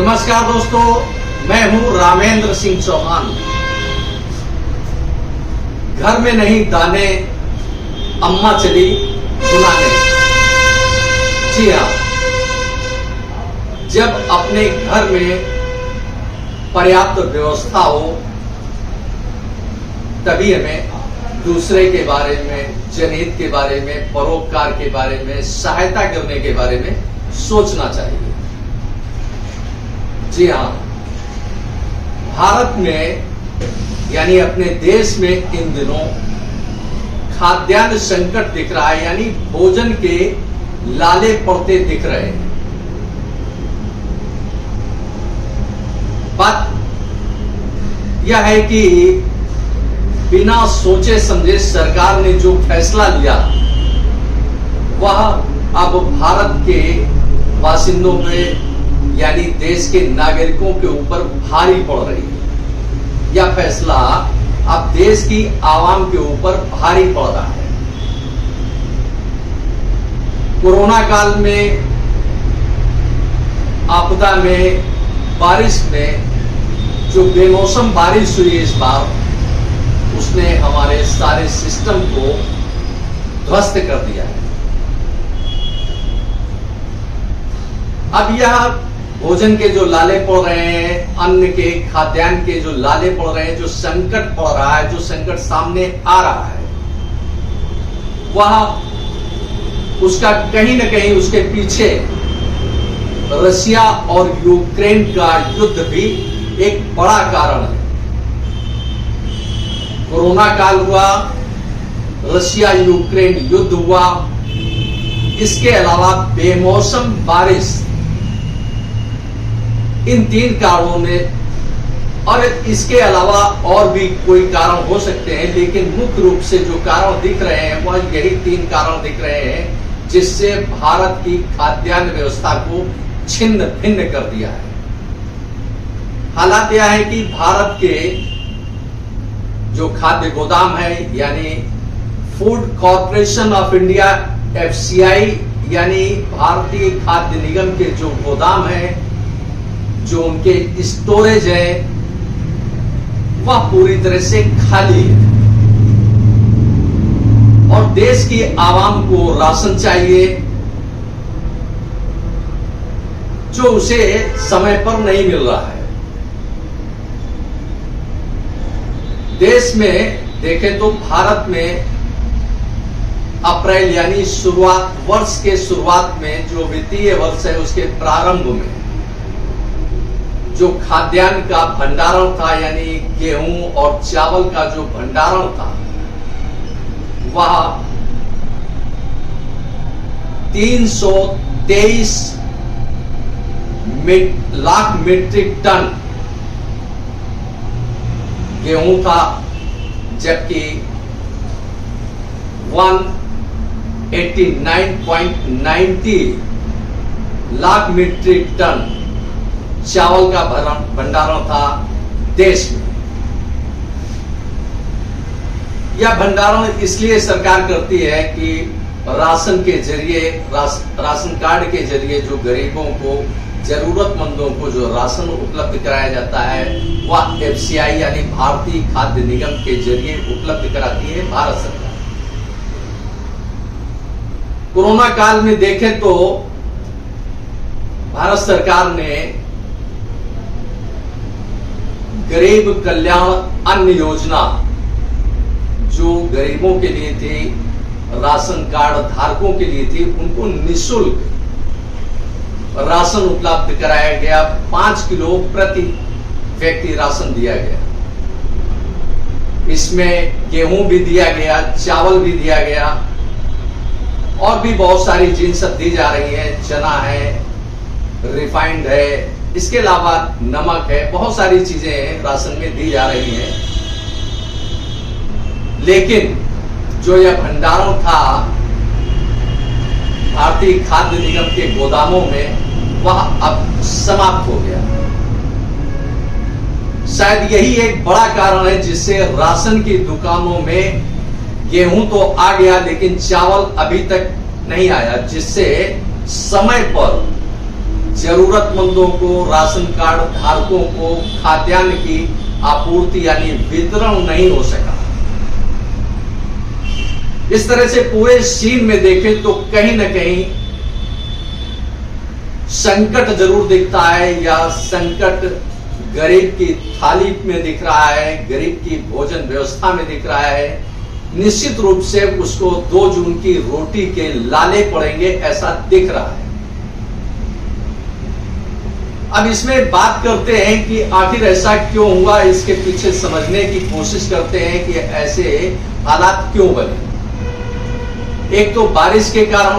नमस्कार दोस्तों, मैं हूं रामेंद्र सिंह चौहान। घर में नहीं दाने, अम्मा चली बुलाने। जी हाँ, जब अपने घर में पर्याप्त व्यवस्था हो तभी हमें दूसरे के बारे में, जनहित के बारे में, परोपकार के बारे में, सहायता करने के बारे में सोचना चाहिए। जी हाँ, भारत में यानी अपने देश में इन दिनों खाद्यान्न संकट दिख रहा है, यानी भोजन के लाले पड़ते दिख रहे हैं। बात यह है कि बिना सोचे समझे सरकार ने जो फैसला लिया वह अब भारत के बासिंदों पे यानी देश के नागरिकों के ऊपर भारी पड़ रही है। यह फैसला अब देश की आवाम के ऊपर भारी पड़ रहा है। कोरोना काल में, आपदा में, बारिश में जो बेमौसम बारिश हुई इस बार, उसने हमारे सारे सिस्टम को ध्वस्त कर दिया है। अब यह भोजन के जो लाले पड़ रहे हैं, अन्न के, खाद्यान्न के जो लाले पड़ रहे हैं, जो संकट पड़ रहा है, जो संकट सामने आ रहा है, वह उसका कहीं न कहीं उसके पीछे रशिया और यूक्रेन का युद्ध भी एक बड़ा कारण है। कोरोना काल हुआ, रशिया यूक्रेन युद्ध हुआ, इसके अलावा बेमौसम बारिश, इन तीन कारणों ने, और इसके अलावा और भी कोई कारण हो सकते हैं, लेकिन मुख्य रूप से जो कारण दिख रहे हैं वह यही तीन कारण दिख रहे हैं जिससे भारत की खाद्यान्न व्यवस्था को छिन्न भिन्न कर दिया है। हालात यह है कि भारत के जो खाद्य गोदाम है यानी food corporation of India FCI यानी भारतीय खाद्य निगम के जो गोदाम है, जो उनके स्टोरेज है, वह पूरी तरह से खाली है। और देश की आवाम को राशन चाहिए जो उसे समय पर नहीं मिल रहा है। देश में देखें तो भारत में अप्रैल यानी वर्ष के शुरुआत में, जो वित्तीय वर्ष है उसके प्रारंभ में जो खाद्यान्न का भंडारण था यानी गेहूं और चावल का जो भंडारण था वह 323 लाख मीट्रिक टन गेहूं था, जबकि 189.90 लाख मीट्रिक टन चावल का भंडारण था देश में। यह भंडारण इसलिए सरकार करती है कि राशन के जरिए, राशन कार्ड के जरिए जो गरीबों को, जरूरतमंदों को जो राशन उपलब्ध कराया जाता है वह FCI यानी भारतीय खाद्य निगम के जरिए उपलब्ध कराती है भारत सरकार। कोरोना काल में देखें तो भारत सरकार ने गरीब कल्याण अन्न योजना जो गरीबों के लिए थी, राशन कार्ड धारकों के लिए थी, उनको निःशुल्क राशन उपलब्ध कराया गया। 5 किलो प्रति व्यक्ति राशन दिया गया। इसमें गेहूं भी दिया गया, चावल भी दिया गया और भी बहुत सारी जिन्स दी जा रही हैं। चना है, रिफाइंड है, इसके अलावा नमक है, बहुत सारी चीजें राशन में दी जा रही हैं। लेकिन जो यह भंडारण था भारतीय खाद्य निगम के गोदामों में, वह अब समाप्त हो गया। शायद यही एक बड़ा कारण है जिससे राशन की दुकानों में गेहूं तो आ गया लेकिन चावल अभी तक नहीं आया, जिससे समय पर जरूरतमंदों को, राशन कार्ड धारकों को खाद्यान्न की आपूर्ति यानी वितरण नहीं हो सका। इस तरह से पूरे सीन में देखें तो कहीं ना कहीं संकट जरूर दिखता है, या संकट गरीब की थाली में दिख रहा है, गरीब की भोजन व्यवस्था में दिख रहा है। निश्चित रूप से उसको 2 जून की रोटी के लाले पड़ेंगे, ऐसा दिख रहा है। अब इसमें बात करते हैं कि आखिर ऐसा क्यों हुआ, इसके पीछे समझने की कोशिश करते हैं कि ऐसे हालात क्यों बने। एक तो बारिश के कारण,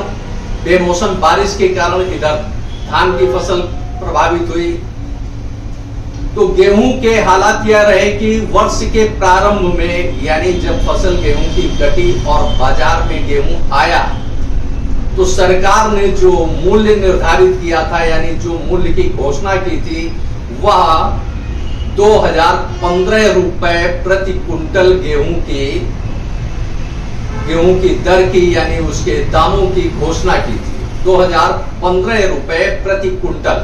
बेमौसम बारिश के कारण इधर धान की फसल प्रभावित हुई। तो गेहूं के हालात यह रहे कि वर्ष के प्रारंभ में, यानी जब फसल गेहूं की कटी और बाजार में गेहूं आया, तो सरकार ने जो मूल्य निर्धारित किया था, यानी जो मूल्य की घोषणा की थी, वह 2015 रुपए प्रति कुंटल गेहूं की दर की, यानी उसके दामों की घोषणा की थी, 2015 रुपए प्रति कुंटल।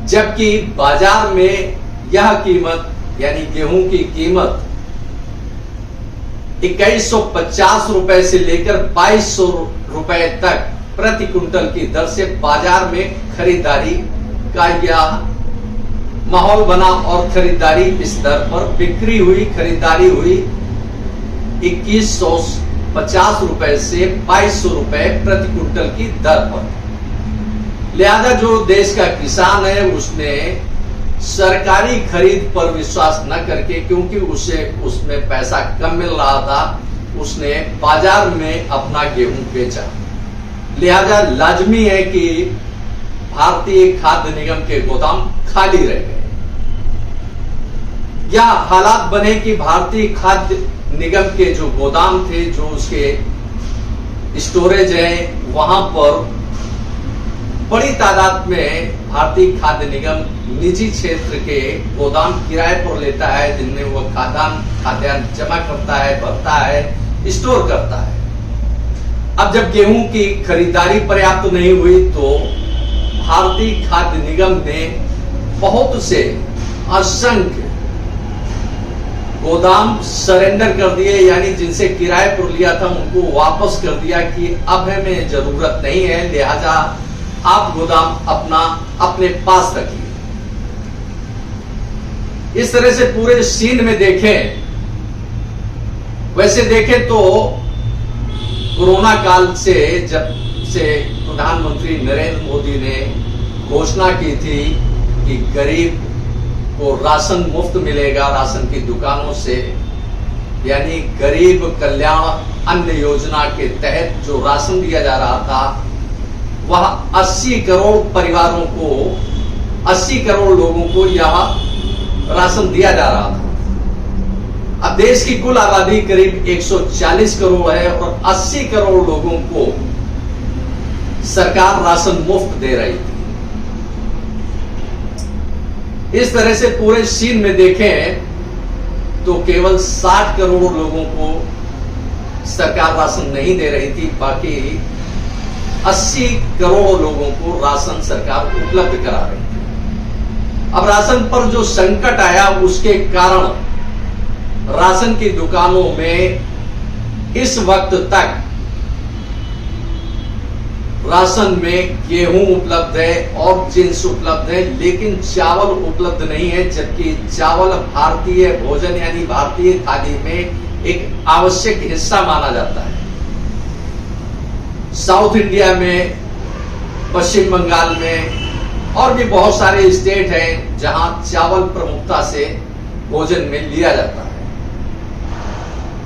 जबकि बाजार में यह कीमत, यानी गेहूं की कीमत 2150 रुपए से लेकर 2200 रुपए तक प्रति कुंटल की दर से बाजार में खरीदारी का यह माहौल बना, और खरीदारी इस दर पर बिक्री हुई, खरीदारी हुई 2150 रुपए से 2200 रुपए प्रति कुंटल की दर पर। लिहाजा जो देश का किसान है उसने सरकारी खरीद पर विश्वास न करके, क्योंकि उसे उसमें पैसा कम मिल रहा था, उसने बाजार में अपना गेहूं बेचा। लिहाजा लाजमी है कि भारतीय खाद्य निगम के गोदाम खाली रह गए। यह हालात बने कि भारतीय खाद्य निगम के जो गोदाम थे, जो उसके स्टोरेज है, वहां पर बड़ी तादाद में भारतीय खाद्य निगम निजी क्षेत्र के गोदाम किराए पर लेता है, जिनमें वह खाद्यान्न जमा करता है, भरता है, स्टोर करता है। अब जब गेहूं की खरीदारी पर्याप्त नहीं हुई तो भारतीय खाद्य निगम ने बहुत से असंख्य गोदाम सरेंडर कर दिए, यानी जिनसे किराए पर लिया था उनको वापस कर दिया कि अब हमें जरूरत नहीं है, लिहाजा आप गोदाम अपने पास रखिए। इस तरह से पूरे सीन में देखें, वैसे देखें तो कोरोना काल से जब से प्रधानमंत्री नरेंद्र मोदी ने घोषणा की थी कि गरीब को राशन मुफ्त मिलेगा राशन की दुकानों से, यानी गरीब कल्याण अन्न योजना के तहत जो राशन दिया जा रहा था, वह 80 करोड़ परिवारों को, 80 करोड़ लोगों को यह राशन दिया जा रहा था। अब देश की कुल आबादी करीब 140 करोड़ है और 80 करोड़ लोगों को सरकार राशन मुफ्त दे रही थी। इस तरह से पूरे सीन में देखें तो केवल 60 करोड़ लोगों को सरकार राशन नहीं दे रही थी, बाकी 80 करोड़ लोगों को राशन सरकार उपलब्ध करा रही थी। अब राशन पर जो संकट आया उसके कारण राशन की दुकानों में इस वक्त तक राशन में गेहूं उपलब्ध है और जिंस उपलब्ध है, लेकिन चावल उपलब्ध नहीं है, जबकि चावल भारतीय भोजन यानी भारतीय थाली में एक आवश्यक हिस्सा माना जाता है। साउथ इंडिया में, पश्चिम बंगाल में और भी बहुत सारे स्टेट हैं जहां चावल प्रमुखता से भोजन में लिया जाता है।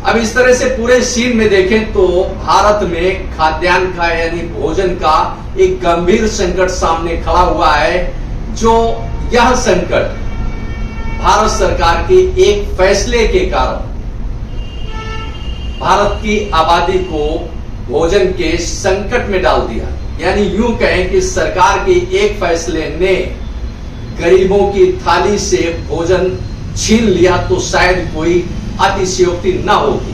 अब इस तरह से पूरे सीन में देखें तो भारत में खाद्यान्न का यानी भोजन का एक गंभीर संकट सामने खड़ा हुआ है, जो यह संकट भारत सरकार के एक फैसले के कारण भारत की आबादी को भोजन के संकट में डाल दिया। यानी यूं कहें कि सरकार के एक फैसले ने गरीबों की थाली से भोजन छीन लिया तो शायद कोई अतिशयोक्ति न होगी।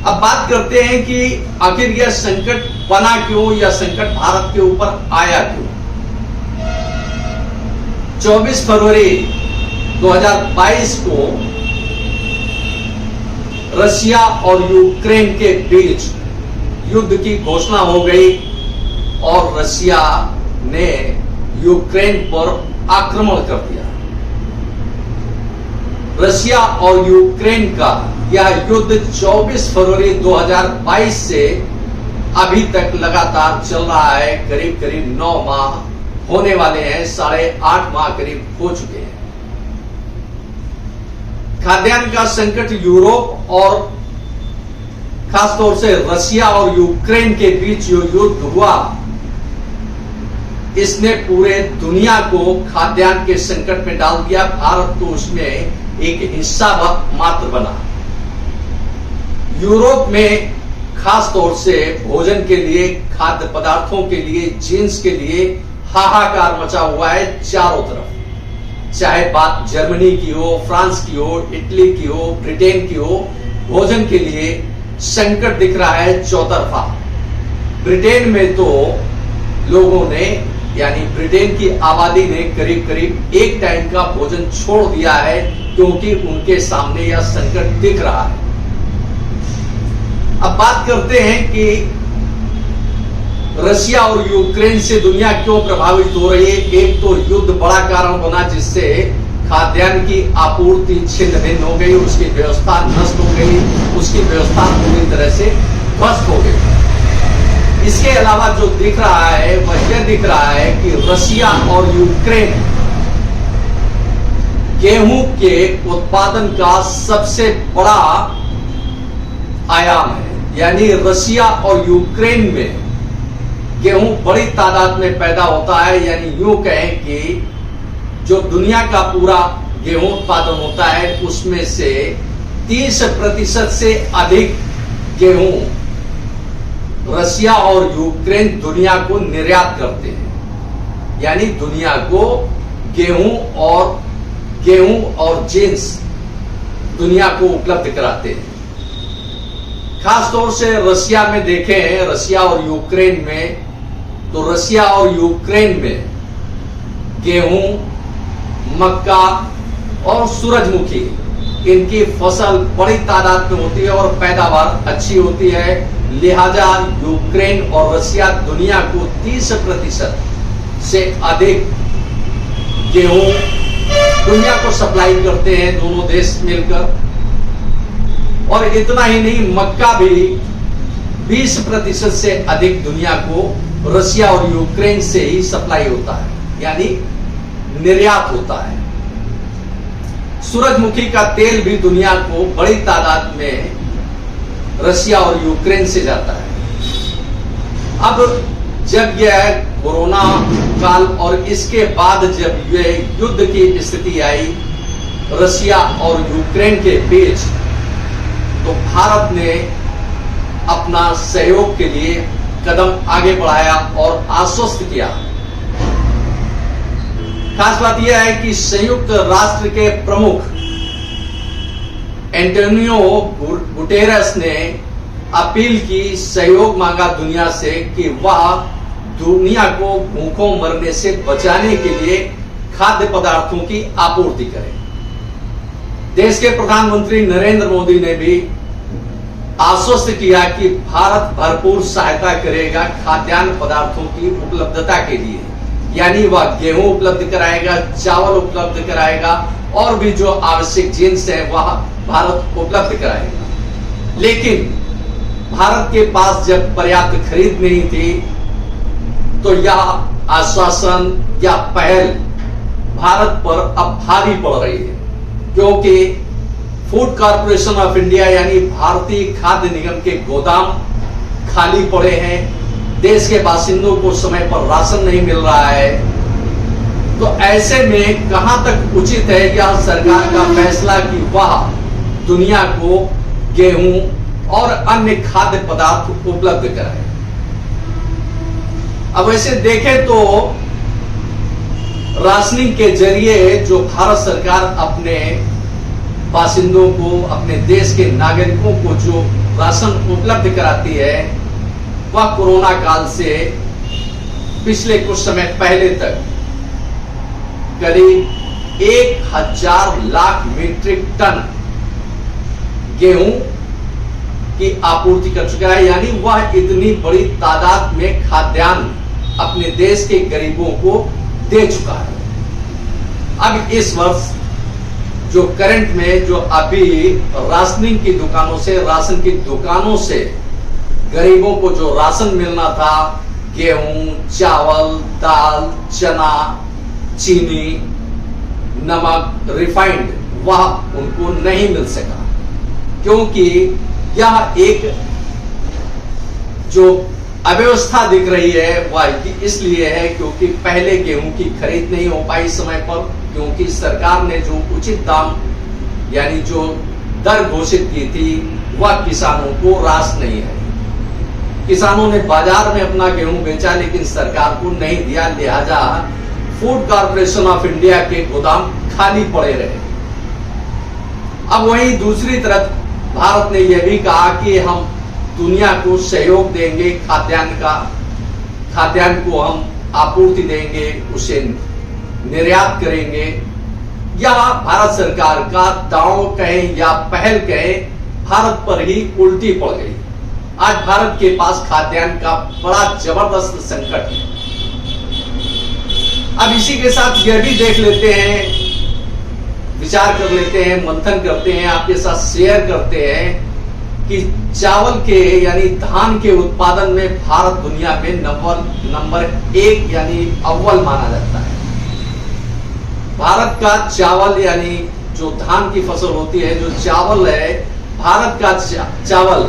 अब बात करते हैं कि आखिर यह संकट बना क्यों, यह संकट भारत के ऊपर आया क्यों। 24 फरवरी 2022 को रशिया और यूक्रेन के बीच युद्ध की घोषणा हो गई और रशिया ने यूक्रेन पर आक्रमण कर दिया। रशिया और यूक्रेन का यह युद्ध 24 फरवरी 2022 से अभी तक लगातार चल रहा है। करीब करीब 9 माह होने वाले हैं, 8.5 माह करीब हो चुके हैं। खाद्यान्न का संकट यूरोप और खासतौर से रशिया और यूक्रेन के बीच जो युद्ध हुआ, इसने पूरे दुनिया को खाद्यान्न के संकट में डाल दिया। भारत तो उसमें एक हिस्सा मात्र बना। यूरोप में खास तौर से भोजन के लिए, खाद्य पदार्थों के लिए, जींस के लिए हाहाकार मचा हुआ है चारों तरफ। चाहे बात जर्मनी की हो, फ्रांस की हो, इटली की हो, ब्रिटेन की हो, भोजन के लिए संकट दिख रहा है चौतरफा। ब्रिटेन में तो लोगों ने, यानी ब्रिटेन की आबादी ने करीब करीब एक टाइम का भोजन छोड़ दिया है, क्योंकि उनके सामने यह संकट दिख रहा है। अब बात करते हैं कि रशिया और यूक्रेन से दुनिया क्यों प्रभावित हो रही है। एक तो युद्ध बड़ा कारण बना, जिससे खाद्यान्न की आपूर्ति छिन्न भिन्न हो गई, उसकी व्यवस्था नष्ट हो गई, उसकी व्यवस्था पूरी तरह से ध्वस्त हो गई। इसके अलावा जो दिख रहा है वह यह दिख रहा है कि रशिया और यूक्रेन गेहूं के उत्पादन का सबसे बड़ा आयाम है। यानी रशिया और यूक्रेन में गेहूं बड़ी तादाद में पैदा होता है। यानी यूं कहें कि जो दुनिया का पूरा गेहूं उत्पादन होता है, उसमें से 30% से अधिक गेहूं रशिया और यूक्रेन दुनिया को निर्यात करते हैं। यानी दुनिया को गेहूं और जींस दुनिया को उपलब्ध कराते हैं। खास तौर से रशिया में देखें, रशिया और यूक्रेन में, तो रशिया और यूक्रेन में गेहूं, मक्का और सूरजमुखी, इनकी फसल बड़ी तादाद में होती है और पैदावार अच्छी होती है। लिहाजा यूक्रेन और रशिया दुनिया को 30% से अधिक गेहूं दुनिया को सप्लाई करते हैं, दोनों देश मिलकर। और इतना ही नहीं, मक्का भी 20% से अधिक दुनिया को रशिया और यूक्रेन से ही सप्लाई होता है, यानी निर्यात होता है। सूरजमुखी का तेल भी दुनिया को बड़ी तादाद में रशिया और यूक्रेन से जाता है। अब जब यह कोरोना काल और इसके बाद जब यह युद्ध की स्थिति आई रशिया और यूक्रेन के बीच, तो भारत ने अपना सहयोग के लिए कदम आगे बढ़ाया और आश्वस्त किया। खास बात यह है कि संयुक्त राष्ट्र के प्रमुख एंटोनियो गुटेरेस ने अपील की, सहयोग मांगा दुनिया से कि वह दुनिया को भूखों मरने से बचाने के लिए खाद्य पदार्थों की आपूर्ति करे। देश के प्रधानमंत्री नरेंद्र मोदी ने भी आश्वस्त किया कि भारत भरपूर सहायता करेगा खाद्यान्न पदार्थों की उपलब्धता के लिए। यानी वह गेहूं उपलब्ध कराएगा, चावल उपलब्ध कराएगा और भी जो आवश्यक जिन्स है वह भारत उपलब्ध कराएगा। लेकिन भारत के पास जब पर्याप्त खरीद नहीं थी, तो यह आश्वासन या पहल भारत पर अब भारी पड़ रही है, क्योंकि फूड कॉर्पोरेशन ऑफ इंडिया यानी भारतीय खाद्य निगम के गोदाम खाली पड़े हैं। देश के बासिंदों को समय पर राशन नहीं मिल रहा है। तो ऐसे में कहां तक उचित है यह सरकार का फैसला कि वह दुनिया को गेहूं और अन्य खाद्य पदार्थ उपलब्ध कराए। अब ऐसे देखें तो राशनिंग के जरिए जो भारत सरकार अपने बासिंदों को, अपने देश के नागरिकों को जो राशन उपलब्ध कराती है, वह कोरोना काल से पिछले कुछ समय पहले तक करीब 1000 लाख मीट्रिक टन गेहूं की आपूर्ति कर चुका है। यानी वह इतनी बड़ी तादाद में खाद्यान्न अपने देश के गरीबों को दे चुका है। अब इस वर्ष जो करंट में जो अभी राशनिंग की दुकानों से, राशन की दुकानों से गरीबों को जो राशन मिलना था, गेहूं, चावल, दाल, चना, चीनी, नमक, रिफाइंड, वह उनको नहीं मिल सका, क्योंकि यह एक जो अव्यवस्था दिख रही है वह इसलिए है क्योंकि पहले गेहूं की खरीद नहीं हो पाई समय पर, क्योंकि सरकार ने जो उचित दाम यानी जो दर घोषित की थी वह किसानों को रास नहीं है। किसानों ने बाजार में अपना गेहूं बेचा लेकिन सरकार को नहीं दिया, लिहाजा फूड कॉर्पोरेशन ऑफ इंडिया के गोदाम खाली पड़े रहे। अब वहीं दूसरी तरफ भारत ने यह भी कहा कि हम दुनिया को सहयोग देंगे, खाद्यान्न को हम आपूर्ति देंगे, उसे निर्यात करेंगे। यह भारत सरकार का दांव कहें या पहल कहें, भारत पर ही उल्टी पड़ गई। आज भारत के पास खाद्यान्न का बड़ा जबरदस्त संकट है। अब इसी के साथ यह भी देख लेते हैं, विचार कर लेते हैं, मंथन करते हैं, आपके साथ शेयर करते हैं कि चावल के यानी धान के उत्पादन में भारत दुनिया में नंबर 1 यानी अव्वल माना जाता है। भारत का चावल यानी जो धान की फसल होती है, जो चावल है, भारत का चावल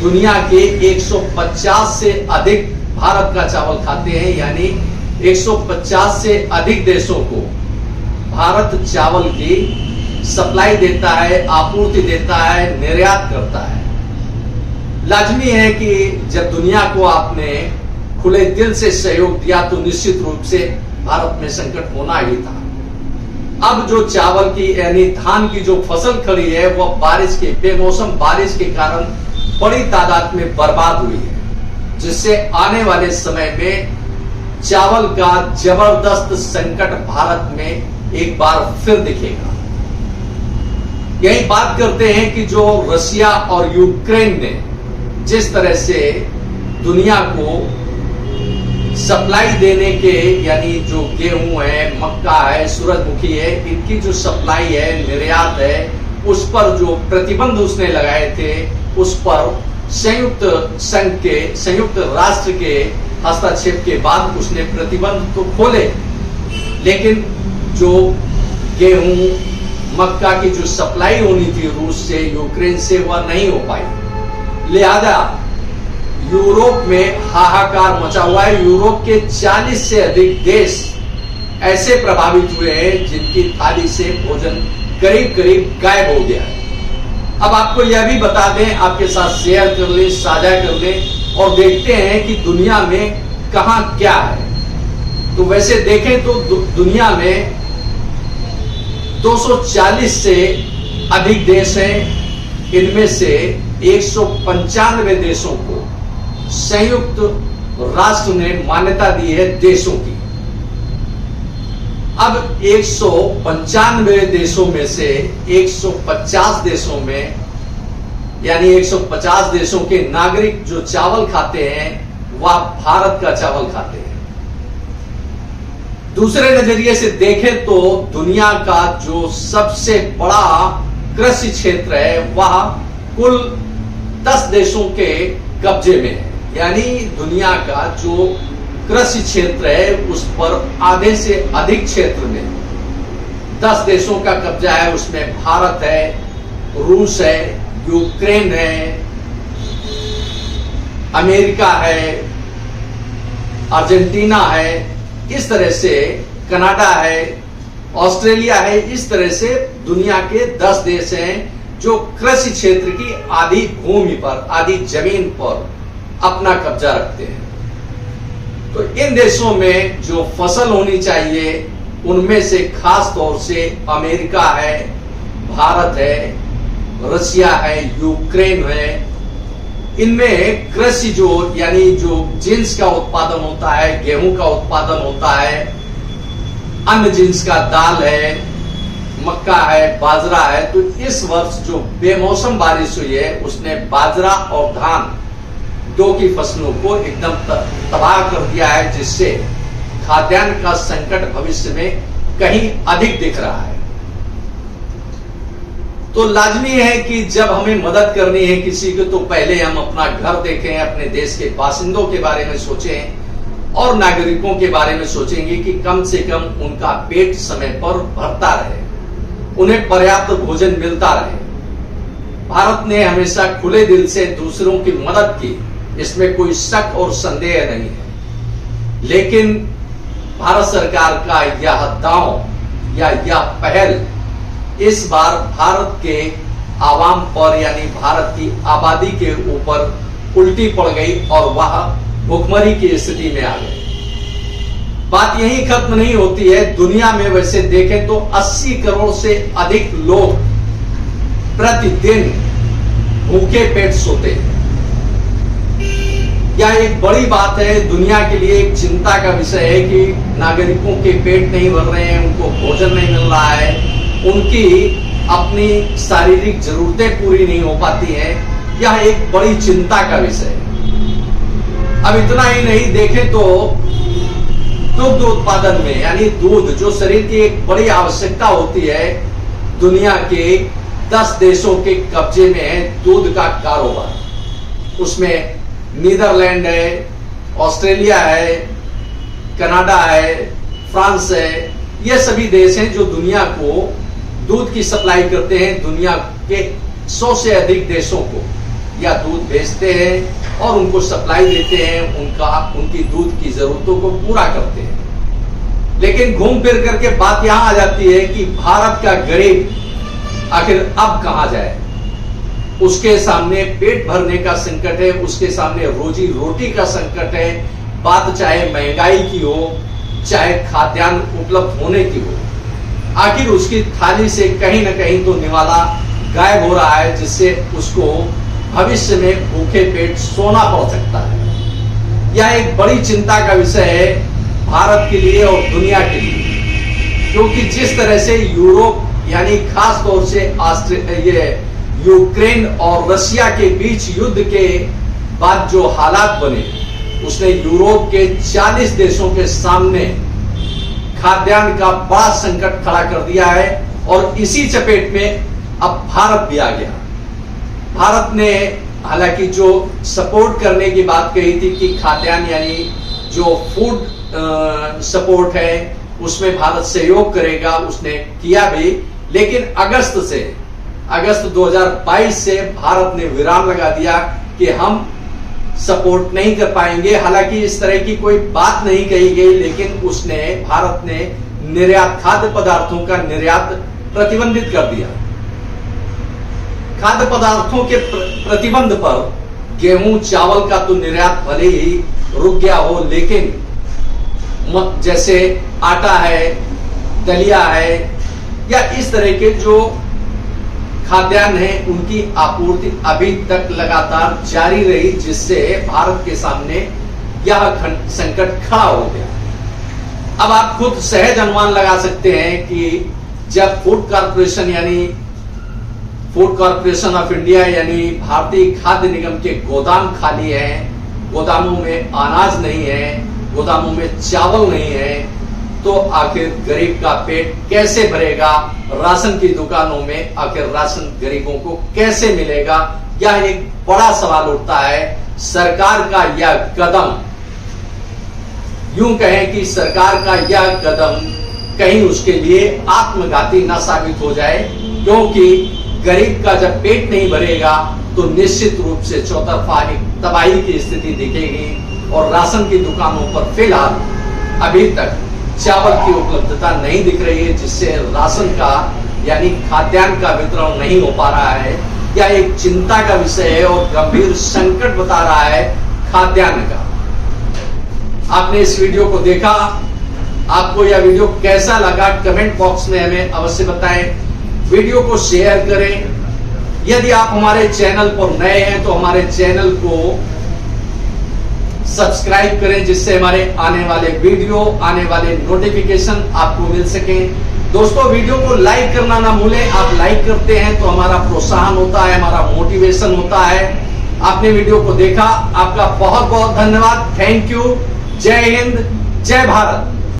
दुनिया के 150 से अधिक भारत का चावल खाते हैं। यानी 150 से अधिक देशों को भारत चावल की सप्लाई देता है, आपूर्ति देता है, निर्यात करता है। लाजमी है कि जब दुनिया को आपने खुले दिल से सहयोग दिया तो निश्चित रूप से भारत में संकट होना ही था। अब जो चावल की यानी धान की जो फसल खड़ी है वह बारिश के बेमौसम बारिश के कारण बड़ी तादाद में बर्बाद हुई है, जिससे आने वाले समय में चावल का जबरदस्त संकट भारत में एक बार फिर दिखेगा। यही बात करते हैं कि जो रशिया और यूक्रेन ने जिस तरह से दुनिया को सप्लाई देने के यानी जो गेहूं है, मक्का है, सूरजमुखी है, इनकी जो सप्लाई है, निर्यात है, उस पर जो प्रतिबंध उसने लगाए थे, उस पर संयुक्त राष्ट्र के हस्तक्षेप के बाद उसने प्रतिबंध तो खोले, लेकिन जो गेहूं, मक्का की जो सप्लाई होनी थी रूस से, यूक्रेन से, वह नहीं हो पाई। लिहाजा यूरोप में हाहाकार मचा हुआ है। यूरोप के 40 से अधिक देश ऐसे प्रभावित हुए हैं जिनकी थाली से भोजन करीब करीब गायब हो गया है। अब आपको यह भी बता दें, आपके साथ शेयर कर ले, साझा कर ले और देखते हैं कि दुनिया में कहां क्या है। तो वैसे देखें तो दुनिया में 240 से अधिक देश हैं। इनमें से 195 देशों को संयुक्त राष्ट्र ने मान्यता दी है देशों की। अब 195 देशों में से 150 देशों में यानी 150 देशों के नागरिक जो चावल खाते हैं वह भारत का चावल खाते हैं। दूसरे नजरिए से देखें तो दुनिया का जो सबसे बड़ा कृषि क्षेत्र है वह कुल 10 देशों के कब्जे में है। यानी दुनिया का जो कृषि क्षेत्र है उस पर आधे से अधिक क्षेत्र में 10 देशों का कब्जा है। उसमें भारत है, रूस है, यूक्रेन है, अमेरिका है, अर्जेंटीना है, इस तरह से कनाडा है, ऑस्ट्रेलिया है। इस तरह से दुनिया के 10 देश हैं जो कृषि क्षेत्र की आधी भूमि पर, आधी जमीन पर अपना कब्जा रखते हैं। तो इन देशों में जो फसल होनी चाहिए उनमें से खास तौर से अमेरिका है, भारत है, रशिया है, यूक्रेन है। इनमें कृषि जो यानी जो जिन्स का उत्पादन होता है, गेहूं का उत्पादन होता है, अन्य जिन्स का दाल है, मक्का है, बाजरा है। तो इस वर्ष जो बेमौसम बारिश हुई है उसने बाजरा और धान दो की फसलों को एकदम तबाह कर दिया है, जिससे खाद्यान्न का संकट भविष्य में कहीं अधिक दिख रहा है। तो लाजमी है कि जब हमें मदद करनी है किसी को, तो पहले हम अपना घर देखें, अपने देश के बासिंदों के बारे में सोचें और नागरिकों के बारे में सोचेंगे कि कम से कम उनका पेट समय पर भरता रहे, उन्हें पर्याप्त भोजन मिलता रहे। भारत ने हमेशा खुले दिल से दूसरों की मदद की, इसमें कोई शक और संदेह नहीं है। लेकिन भारत सरकार का यह दांव या यह पहल इस बार भारत के आवाम पर यानी भारत की आबादी के ऊपर उल्टी पड़ गई और वह भुखमरी की स्थिति में आ गई। बात यही खत्म नहीं होती है। दुनिया में वैसे देखें तो 80 करोड़ से अधिक लोग प्रतिदिन भूखे पेट सोते हैं। यह एक बड़ी बात है, दुनिया के लिए एक चिंता का विषय है कि नागरिकों के पेट नहीं भर रहे हैं, उनको भोजन नहीं मिल रहा है, उनकी अपनी शारीरिक जरूरतें पूरी नहीं हो पाती हैं। यह एक बड़ी चिंता का विषय है। अब इतना ही नहीं, देखें तो दुग्ध उत्पादन में यानी दूध जो शरीर की एक बड़ी आवश्यकता होती है, दुनिया के 10 देशों के कब्जे में है दूध का कारोबार। उसमें नीदरलैंड है, ऑस्ट्रेलिया है, कनाडा है, फ्रांस है। ये सभी देश हैं जो दुनिया को दूध की सप्लाई करते हैं। दुनिया के 100 से अधिक देशों को या दूध बेचते हैं और उनको सप्लाई देते हैं, उनकी दूध की जरूरतों को पूरा करते हैं। लेकिन घूम फिर करके बात यहां आ जाती है कि भारत का गरीब आखिर अब कहां जाए। उसके सामने पेट भरने का संकट है, उसके सामने रोजी रोटी का संकट है। बात चाहे महंगाई की हो, चाहे खाद्यान्न उपलब्ध होने की हो, आखिर उसकी थाली से कहीं ना कहीं तो निवाला गायब हो रहा है, जिससे उसको भविष्य में भूखे पेट सोना पड़ सकता है। यह एक बड़ी चिंता का विषय है भारत के लिए और दुनिया के लिए, क्योंकि जिस तरह से यूरोप यानी खास तौर से ये यूक्रेन और रशिया के बीच युद्ध के बाद जो हालात बने, उसने यूरोप के 40 देशों के सामने खाद्यान्न का बड़ा संकट खड़ा कर दिया है और इसी चपेट में अब भारत भी आ गया। भारत ने हालांकि जो सपोर्ट करने की बात कही थी कि खाद्यान्न यानी जो फूड सपोर्ट है उसमें भारत सहयोग करेगा, उसने किया भी। लेकिन अगस्त 2022 से भारत ने विराम लगा दिया कि हम सपोर्ट नहीं कर पाएंगे। हालांकि इस तरह की कोई बात नहीं कही गई, लेकिन भारत ने निर्यात खाद्य पदार्थों का निर्यात प्रतिबंधित कर दिया। खाद्य पदार्थों के प्रतिबंध पर गेहूं चावल का तो निर्यात भले ही रुक गया हो, लेकिन जैसे आटा है, दलिया है या इस तरह के जो खाद्यान्न है उनकी आपूर्ति अभी तक लगातार जारी रही, जिससे भारत के सामने यह संकट खड़ा हो गया। अब आप खुद सहज अनुमान लगा सकते हैं कि जब फूड कॉरपोरेशन ऑफ इंडिया यानी भारतीय खाद्य निगम के गोदाम खाली हैं, गोदामों में अनाज नहीं है, गोदामों में चावल नहीं है, तो आखिर गरीब का पेट कैसे भरेगा? राशन की दुकानों में आखिर राशन गरीबों को कैसे मिलेगा? यह एक बड़ा सवाल उठता है। सरकार का यह कदम, यूं कहें कि सरकार का यह कदम कहीं उसके लिए आत्मघाती न साबित हो जाए, क्योंकि गरीब का जब पेट नहीं भरेगा तो निश्चित रूप से चौतरफा एक तबाही की स्थिति दिखेगी। और राशन की दुकानों पर फिलहाल अभी तक चावल की उपलब्धता नहीं दिख रही है, जिससे राशन का यानी खाद्यान्न का वितरण नहीं हो पा रहा है। यह एक चिंता का विषय है और गंभीर संकट बता रहा है खाद्यान्न का। आपने इस वीडियो को देखा, आपको यह वीडियो कैसा लगा कमेंट बॉक्स में हमें अवश्य बताएं। वीडियो को शेयर करें। यदि आप हमारे चैनल पर नए हैं तो हमारे चैनल को सब्सक्राइब करें, जिससे हमारे आने वाले वीडियो, आने वाले नोटिफिकेशन आपको मिल सके। दोस्तों, वीडियो को लाइक करना ना भूलें। आप लाइक करते हैं तो हमारा प्रोत्साहन होता है, हमारा मोटिवेशन होता है। आपने वीडियो को देखा, आपका बहुत बहुत धन्यवाद। Thank you. जय हिंद, जय भारत।